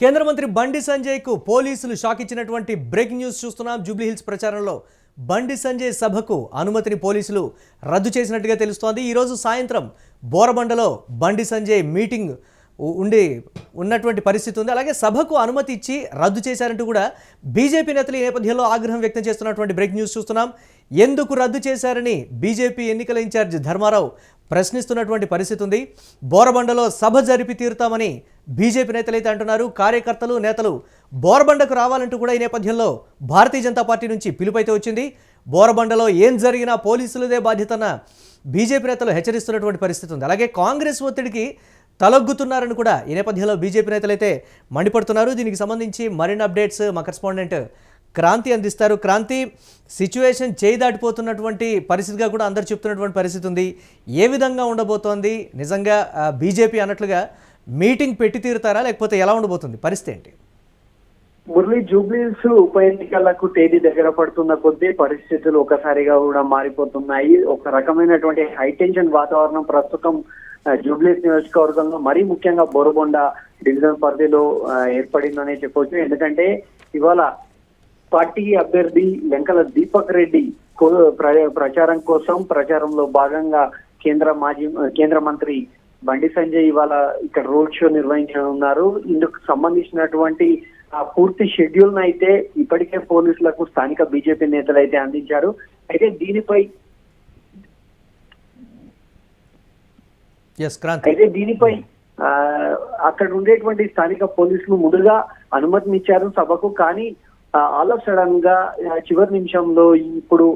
కేంద్ర మంత్రి బండి సంజయ్ కు పోలీసులు షాక్ ఇచ్చినటువంటి బ్రేకింగ్ న్యూస్ చూస్తున్నాం. జూబ్లీ హిల్స్ ప్రచారంలో బండి సంజయ్ సభకు అనుమతిని పోలీసులు రద్దు చేసినట్టుగా తెలుస్తోంది. ఈ రోజు సాయంత్రం బోరబండలో బండి సంజయ్ మీటింగ్ ఉన్నటువంటి పరిస్థితి ఉంది. అలాగే సభకు అనుమతి ఇచ్చి రద్దు చేశారంటూ కూడా బీజేపీ నేతలు ఈ నేపథ్యంలో ఆగ్రహం వ్యక్తం చేస్తున్నటువంటి బ్రేకింగ్ న్యూస్ చూస్తున్నాం. ఎందుకు రద్దు చేశారని బీజేపీ ఎన్నికల ఇన్ఛార్జ్ ధర్మారావు ప్రశ్నిస్తున్నటువంటి పరిస్థితి ఉంది. బోరబండలో సభ జరిపి తీరుతామని బీజేపీ నేతలు అయితే అంటున్నారు. కార్యకర్తలు నేతలు బోరబండకు రావాలంటూ కూడా ఈ నేపథ్యంలో భారతీయ జనతా పార్టీ నుంచి పిలుపైతే వచ్చింది. బోరబండలో ఏం జరిగినా పోలీసులదే బాధ్యతన బీజేపీ నేతలు హెచ్చరిస్తున్నటువంటి పరిస్థితి ఉంది. అలాగే కాంగ్రెస్ ఒత్తిడికి తలొగ్గుతున్నారని కూడా ఈ నేపథ్యంలో బీజేపీ నేతలైతే మండిపడుతున్నారు. దీనికి సంబంధించి మరిన్ని అప్డేట్స్ మా కరెస్పాండెంట్ క్రాంతి అందిస్తారు. క్రాంతి, సిచ్యువేషన్ చేయి దాటిపోతున్నటువంటి పరిస్థితిగా కూడా అందరు చెప్తున్నటువంటి పరిస్థితి ఉంది. ఏ విధంగా ఉండబోతోంది? నిజంగా బీజేపీ అన్నట్లుగా మీటింగ్ పెట్టి తీరుతారా, లేకపోతే ఎలా ఉండబోతుంది పరిస్థితి ఏంటి? మురళి, జూబ్లీహిల్స్ ఉప ఎన్నికలకు తేదీ దగ్గర పడుతున్న కొద్దీ పరిస్థితులు ఒకసారిగా కూడా మారిపోతున్నాయి. ఒక రకమైనటువంటి హైటెన్షన్ వాతావరణం ప్రస్తుతం జూబ్లీహిల్స్ నియోజకవర్గంలో మరీ ముఖ్యంగా బోరబండ డివిజన్ పరిధిలో ఏర్పడిందనే చెప్పవచ్చు. ఎందుకంటే ఇవాళ పార్టీ అభ్యర్థి వెంకల దీపక్ రెడ్డి ప్రచారంలో భాగంగా కేంద్ర మంత్రి బండి సంజయ్ ఇవాళ ఇక్కడ రోడ్ షో నిర్వహించనున్నారు. ఇందుకు సంబంధించినటువంటి పూర్తి షెడ్యూల్ అయితే ఇప్పటికే పోలీసులకు స్థానిక బీజేపీ నేతలు అయితే అందించారు. అయితే దీనిపై అక్కడ ఉండేటువంటి స్థానిక పోలీసులు ముందుగా అనుమతినిచ్చారు సభకు. కానీ ఆల్ ఆఫ్ సడన్ గా చివరి నిమిషంలో ఇప్పుడు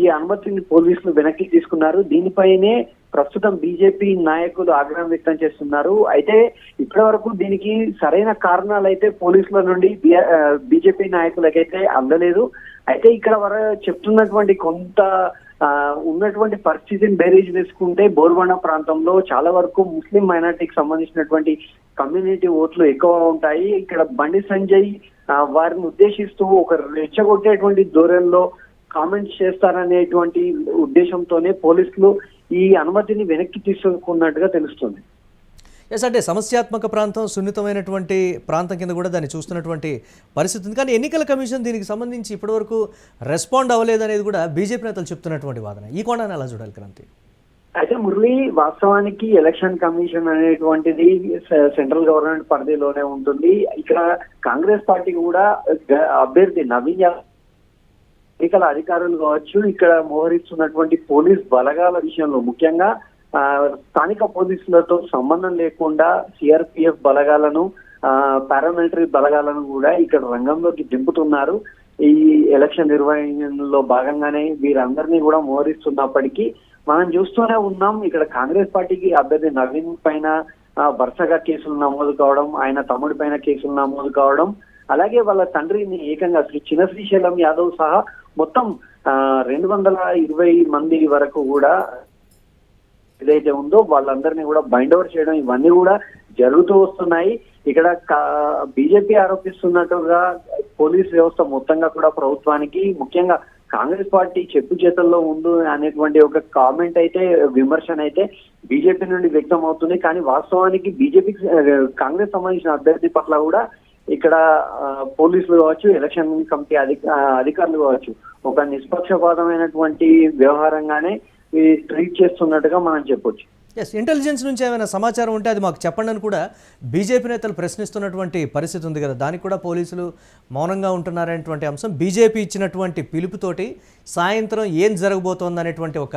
ఈ అనుమతిని పోలీసులు వెనక్కి తీసుకున్నారు. దీనిపైనే ప్రస్తుతం బీజేపీ నాయకులు ఆగ్రహం వ్యక్తం చేస్తున్నారు. అయితే ఇప్పటి వరకు దీనికి సరైన కారణాలు అయితే పోలీసుల నుండి బీజేపీ నాయకులకైతే అందలేదు. అయితే ఇక్కడ చెప్తున్నటువంటి కొంత ఉన్నటువంటి పరిస్థితిని బేరీజ్ వేసుకుంటే బోర్బండ ప్రాంతంలో చాలా వరకు ముస్లిం మైనార్టీకి సంబంధించినటువంటి కమ్యూనిటీ ఓట్లు ఎక్కువ ఉంటాయి. ఇక్కడ బండి సంజయ్ వారిని ఉద్దేశిస్తూ ఒక రెచ్చగొట్టేటువంటి ధోరణిలో కామెంట్స్ చేస్తారనేటువంటి ఉద్దేశంతోనే పోలీసులు ఈ అనుమతిని వెనక్కి తీసుకున్నట్టుగా తెలుస్తుంది. ఎస్, అంటే సమస్యాత్మక ప్రాంతం, సున్నితమైనటువంటి ప్రాంతం కింద కూడా దాన్ని చూస్తున్నటువంటి పరిస్థితి ఉంది. కానీ ఎన్నికల కమిషన్ దీనికి సంబంధించి ఇప్పటివరకు రెస్పాండ్ అవ్వలేదు అనేది కూడా బీజేపీ నేతలు చెప్తున్నటువంటి వాదన. ఈ కోణాన్ని ఎలా చూడాలి క్రాంతి? అయితే మురళి, వాస్తవానికి ఎలక్షన్ కమిషన్ అనేటువంటిది సెంట్రల్ గవర్నమెంట్ పరిధిలోనే ఉంటుంది. ఇక్కడ కాంగ్రెస్ పార్టీ కూడా అభ్యర్థి నవీన్ ఎన్నికల అధికారులు కావచ్చు, ఇక్కడ మోహరిస్తున్నటువంటి పోలీస్ బలగాల విషయంలో ముఖ్యంగా స్థానిక పోలీసులతో సంబంధం లేకుండా సిఆర్పిఎఫ్ బలగాలను, పారామిలిటరీ బలగాలను కూడా ఇక్కడ రంగంలోకి దింపుతున్నారు. ఈ ఎలక్షన్ నిర్వహణలో భాగంగానే వీరందరినీ కూడా మోహరిస్తున్నప్పటికీ మనం చూస్తూనే ఉన్నాం. ఇక్కడ కాంగ్రెస్ పార్టీకి అభ్యర్థి నవీన్ పైన వరుసగా కేసులు నమోదు కావడం, ఆయన తమ్ముడి పైన కేసులు నమోదు కావడం, అలాగే వాళ్ళ తండ్రిని ఏకంగా చిన్న శ్రీశైలం యాదవ్ సహా మొత్తం 220 మంది వరకు కూడా ఏదైతే ఉందో వాళ్ళందరినీ కూడా బైండ్ ఓవర్ చేయడం, ఇవన్నీ కూడా జరుగుతూ వస్తున్నాయి. ఇక్కడ బీజేపీ ఆరోపిస్తున్నట్టుగా పోలీస్ వ్యవస్థ మొత్తంగా కూడా ప్రభుత్వానికి, ముఖ్యంగా కాంగ్రెస్ పార్టీ చెప్పు చేతల్లో ఉంది అనేటువంటి ఒక కామెంట్ అయితే, విమర్శన అయితే బీజేపీ నుండి వ్యక్తం అవుతుంది. కానీ వాస్తవానికి బీజేపీ కాంగ్రెస్ సంబంధించిన అభ్యర్థి పట్ల కూడా ఇక్కడ పోలీసులు కావచ్చు, ఎలక్షన్ కమిటీ అధికారులు కావచ్చు ఒక నిష్పక్షపాతమైనటువంటి వ్యవహారంగానే ట్రీట్ చేస్తున్నట్టుగా మనం చెప్పొచ్చు. ఎస్, ఇంటెలిజెన్స్ నుంచి ఏమైనా సమాచారం ఉంటే అది మాకు చెప్పండి అని కూడా బీజేపీ నేతలు ప్రశ్నిస్తున్నటువంటి పరిస్థితి ఉంది కదా. దానికి కూడా పోలీసులు మౌనంగా ఉంటున్నారనేటువంటి అంశం, బీజేపీ ఇచ్చినటువంటి పిలుపుతోటి సాయంత్రం ఏం జరగబోతోంది అనేటువంటి ఒక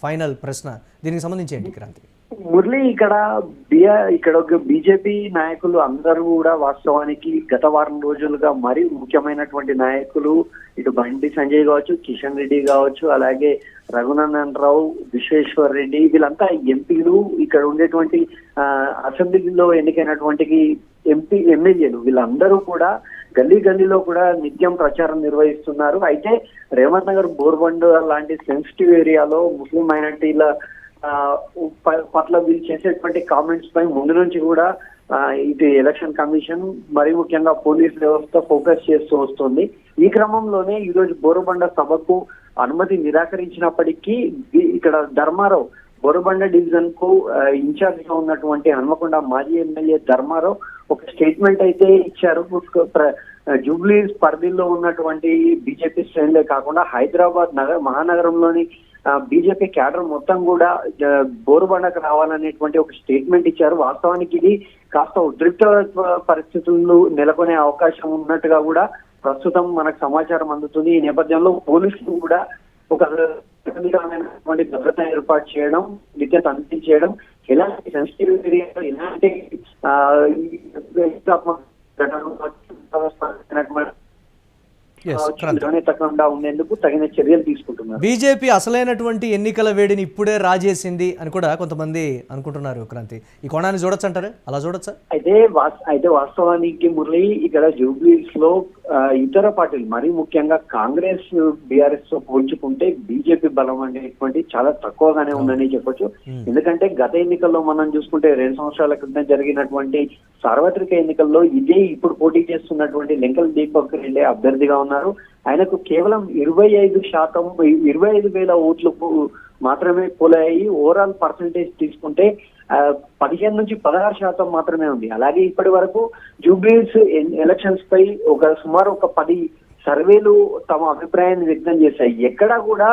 ఫైనల్ ప్రశ్న, దీనికి సంబంధించి ఏంటి క్రాంతి? మురళి, ఇక్కడ ఒక బీజేపీ నాయకులు అందరూ కూడా వాస్తవానికి గత వారం రోజులుగా మరీ ముఖ్యమైనటువంటి నాయకులు, ఇటు బండి సంజయ్ కావచ్చు, కిషన్ రెడ్డి కావచ్చు, అలాగే రఘునందన్ రావు, విశ్వేశ్వర్ రెడ్డి, వీళ్ళంతా ఎంపీలు, ఇక్కడ ఉండేటువంటి అసెంబ్లీలో ఎన్నికైనటువంటి ఎమ్మెల్యేలు, వీళ్ళందరూ కూడా గల్లీలో కూడా నిత్యం ప్రచారం నిర్వహిస్తున్నారు. అయితే రేవంత్ నగర్, బోర్బండ లాంటి సెన్సిటివ్ ఏరియాలో ముస్లిం మైనార్టీల పట్ల వీళ్ళు చేసేటువంటి కామెంట్స్ పై ముందు నుంచి కూడా ఇది ఎలక్షన్ కమిషన్ మరి ముఖ్యంగా పోలీస్ వ్యవస్థ ఫోకస్ చేస్తూ వస్తుంది. ఈ క్రమంలోనే ఈ రోజు బోరబండ సభకు అనుమతి నిరాకరించినప్పటికీ ఇక్కడ ధర్మారావు బోరబండ డివిజన్ కు ఇన్ఛార్జ్ గా ఉన్నటువంటి హన్మకొండ మాజీ ఎమ్మెల్యే ధర్మారావు ఒక స్టేట్మెంట్ అయితే ఇచ్చారు. జూబ్లీ పరిధిలో ఉన్నటువంటి బీజేపీ శ్రేణులే కాకుండా హైదరాబాద్ మహానగరంలోని బీజేపీ క్యాడర్ మొత్తం కూడా బోరుబండకు రావాలనేటువంటి ఒక స్టేట్మెంట్ ఇచ్చారు. వాస్తవానికి ఇది కాస్త ఉద్రిక్త పరిస్థితులు నెలకొనే అవకాశం ఉన్నట్టుగా కూడా ప్రస్తుతం మనకు సమాచారం అందుతుంది. ఈ నేపథ్యంలో పోలీసులు కూడా ఒక కఠినమైనటువంటి భద్రత ఏర్పాటు చేయడం, నిత్య తనిఖీ చేయడం, ఎలాంటి సెన్సిటివ్ ఏరియాలో ఎలాంటి తగ్గకుండా ఉండేందుకు తగిన చర్యలు తీసుకుంటున్నారు. బీజేపీ అసలైనటువంటి ఎన్నికల వేడిని ఇప్పుడే రాజేసింది అని కూడా కొంతమంది అనుకుంటున్నారు. క్రాంతి, ఈ కోణాన్ని చూడొచ్చు అంటారు, అలా చూడొచ్చా? అయితే వాస్తవానికి మురళి, ఇక్కడ జూబ్లీస్ లో ఇతర పార్టీలు మరీ ముఖ్యంగా కాంగ్రెస్ బీఆర్ఎస్ తో పోల్చుకుంటే బీజేపీ బలం అనేటువంటి చాలా తక్కువగానే ఉందని చెప్పొచ్చు. ఎందుకంటే గత ఎన్నికల్లో మనం చూసుకుంటే 2 సంవత్సరాల క్రితం జరిగినటువంటి సార్వత్రిక ఎన్నికల్లో ఇదే ఇప్పుడు పోటీ చేస్తున్నటువంటి లెంకల్ దీపక్ రెడ్డి అభ్యర్థిగా ఉన్నారు. ఆయనకు కేవలం 25,000 ఓట్లు మాత్రమే పోలయ్యాయి. ఓవరాల్ పర్సంటేజ్ తీసుకుంటే 15 నుంచి 16% మాత్రమే ఉంది. అలాగే ఇప్పటి వరకు జూబ్లీస్ ఎలక్షన్స్ పై సుమారు 10 సర్వేలు తమ అభిప్రాయాన్ని వ్యక్తం చేశాయి. ఎక్కడా కూడా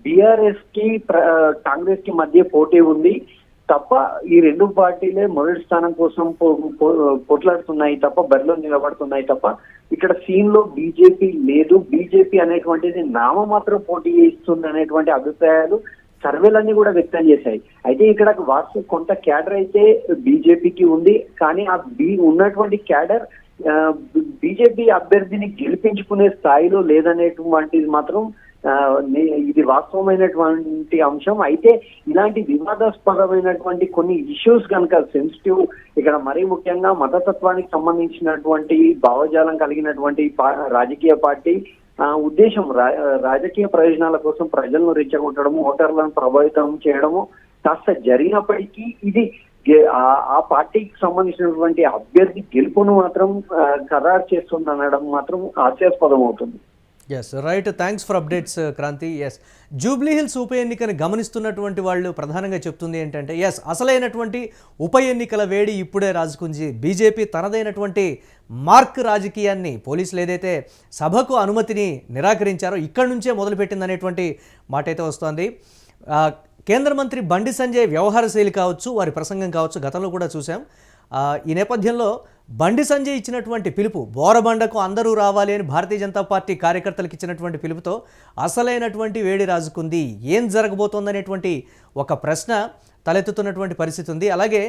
బీఆర్ఎస్ కి కాంగ్రెస్ కి మధ్య పోటీ ఉంది తప్ప ఈ 2 పార్టీలే మొదటి స్థానం కోసం పోట్లాడుతున్నాయి తప్ప, బరిలో నిలబడుతున్నాయి తప్ప ఇక్కడ సీన్ లో బీజేపీ లేదు. బీజేపీ అనేటువంటిది నామమాత్రం పోటీ ఇస్తుంది అనేటువంటి అభిప్రాయాలు సర్వేలన్నీ కూడా వ్యక్తం చేశాయి. అయితే ఇక్కడ కొంత క్యాడర్ అయితే బీజేపీకి ఉంది, కానీ ఆ ఉన్నటువంటి క్యాడర్ బీజేపీ అభ్యర్థిని గెలిపించుకునే స్థాయిలో లేదనేటువంటిది మాత్రం ఇది వాస్తవమైనటువంటి అంశం. అయితే ఇలాంటి వివాదాస్పదమైనటువంటి కొన్ని ఇష్యూస్ కనుక సెన్సిటివ్, ఇక్కడ మరీ ముఖ్యంగా మతతత్వానికి సంబంధించినటువంటి భావజాలం కలిగినటువంటి రాజకీయ పార్టీ ఉద్దేశం రాజకీయ ప్రయోజనాల కోసం ప్రజలను రెచ్చగొట్టడము, ఓటర్లను ప్రభావితం చేయడము కాస్త జరిగినప్పటికీ ఇది ఆ పార్టీకి సంబంధించినటువంటి అభ్యర్థి గెలుపును మాత్రం ఖరారు చేస్తుంది అనడం మాత్రం హాస్యాస్పదం అవుతుంది. Yes, right. Thanks for updates Kranthi. Yes, Jubilee Hills ఉప ఎన్నికను గమనిస్తున్నటువంటి వాళ్ళు ప్రధానంగా చెప్తుంది ఏంటంటే, ఎస్, అసలైనటువంటి ఉప ఎన్నికల వేడి ఇప్పుడే రాజుకుంది. బీజేపీ తనదైనటువంటి మార్క్ రాజకీయాన్ని, పోలీసులు ఏదైతే సభకు అనుమతిని నిరాకరించారో ఇక్కడి నుంచే మొదలుపెట్టిందనేటువంటి మాట అయితే వస్తోంది. కేంద్ర మంత్రి బండి సంజయ్ వ్యవహార శైలి కావచ్చు, వారి ప్రసంగం కావచ్చు, గతంలో కూడా చూసాం. ఈ నేపథ్యంలో బండి సంజయ్ ఇచ్చినటువంటి పిలుపు, బోరబండకు అందరూ రావాలి అని భారతీయ జనతా పార్టీ కార్యకర్తలకు ఇచ్చినటువంటి పిలుపుతో అసలైనటువంటి వేడి రాజుకుంది. ఏం జరగబోతోందనేటువంటి ఒక ప్రశ్న తలెత్తుతున్నటువంటి పరిస్థితి ఉంది. అలాగే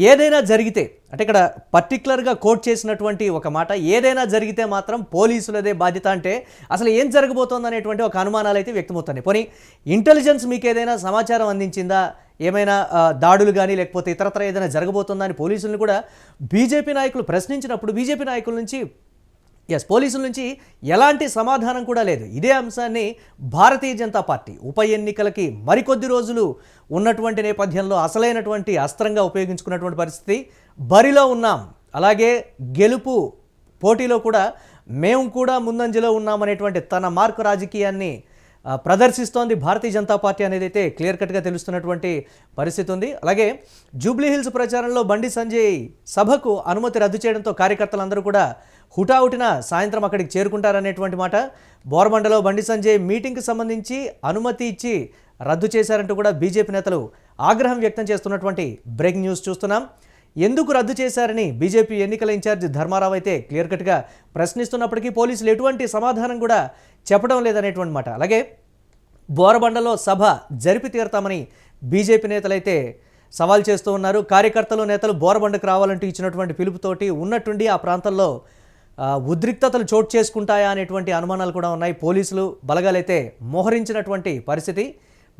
ఏదైనా జరిగితే, అంటే ఇక్కడ పర్టికులర్గా కోట్ చేసినటువంటి ఒక మాట, ఏదైనా జరిగితే మాత్రం పోలీసులదే బాధ్యత. అంటే అసలు ఏం జరగబోతోందనేటువంటి ఒక అనుమానాలు అయితే వ్యక్తమవుతున్నాయి. పోనీ ఇంటెలిజెన్స్ మీకు ఏదైనా సమాచారం అందించిందా? ఏమైనా దాడులు కానీ లేకపోతే ఇతరత్ర ఏదైనా జరగబోతుందా అని పోలీసులను కూడా బీజేపీ నాయకులు ప్రశ్నించినప్పుడు బీజేపీ నాయకుల నుంచి పోలీసుల నుంచి ఎలాంటి సమాధానం కూడా లేదు. ఇదే అంశాన్ని భారతీయ జనతా పార్టీ ఉప ఎన్నికలకి మరికొద్ది రోజులు ఉన్నటువంటి నేపథ్యంలో అసలైనటువంటి అస్త్రంగా ఉపయోగించుకున్నటువంటి పరిస్థితి. బరిలో ఉన్నాం, అలాగే గెలుపు పోటీలో కూడా మేము కూడా ముందంజలో ఉన్నామనేటువంటి తన మార్కు రాజకీయాన్ని ప్రదర్శిస్తోంది భారతీయ జనతా పార్టీ అనేది అయితే క్లియర్ కట్గా తెలుస్తున్నటువంటి పరిస్థితి ఉంది. అలాగే జూబ్లీ హిల్స్ ప్రచారంలో బండి సంజయ్ సభకు అనుమతి రద్దు చేయడంతో కార్యకర్తలందరూ కూడా హుటాహుటిన సాయంత్రం అక్కడికి చేరుకుంటారనేటువంటి మాట. బోరబండలో బండి సంజయ్ మీటింగ్కి సంబంధించి అనుమతి ఇచ్చి రద్దు చేశారంటూ కూడా బీజేపీ నేతలు ఆగ్రహం వ్యక్తం చేస్తున్నటువంటి బ్రేకింగ్ న్యూస్ చూస్తున్నాం. ఎందుకు రద్దు చేశారని బీజేపీ ఎన్నికల ఇన్ఛార్జ్ ధర్మారావు అయితే క్లియర్ కట్గా ప్రశ్నిస్తున్నప్పటికీ పోలీసులు ఎటువంటి సమాధానం కూడా చెప్పడం లేదనేటువంటి మాట. అలాగే బోరబండలో సభ జరిపి తీరతామని బీజేపీ నేతలైతే సవాల్ చేస్తూ ఉన్నారు. కార్యకర్తలు నేతలు బోరబండకు రావాలంటూ ఇచ్చినటువంటి పిలుపుతోటి ఉన్నట్టుండి ఆ ప్రాంతంలో ఉద్రిక్తతలు చోటు చేసుకుంటాయా అనేటువంటి అనుమానాలు కూడా ఉన్నాయి. పోలీసులు బలగాలైతే మోహరించినటువంటి పరిస్థితి.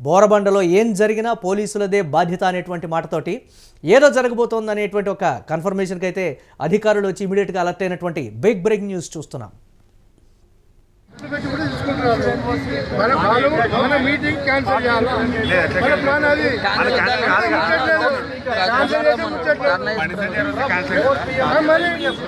బోరబండలో ఏం జరిగినా పోలీసులదే బాధ్యత అనేటువంటి మాటతోటి ఏదో జరగబోతోంది అనేటువంటి ఒక కన్ఫర్మేషన్కి అయితే అధికారులు వచ్చి ఇమీడియట్గా అలర్ట్ అయినటువంటి బిగ్ బ్రేకింగ్ న్యూస్ చూస్తున్నాం. మీటింగ్ క్యాన్సిల్ చేయాలి.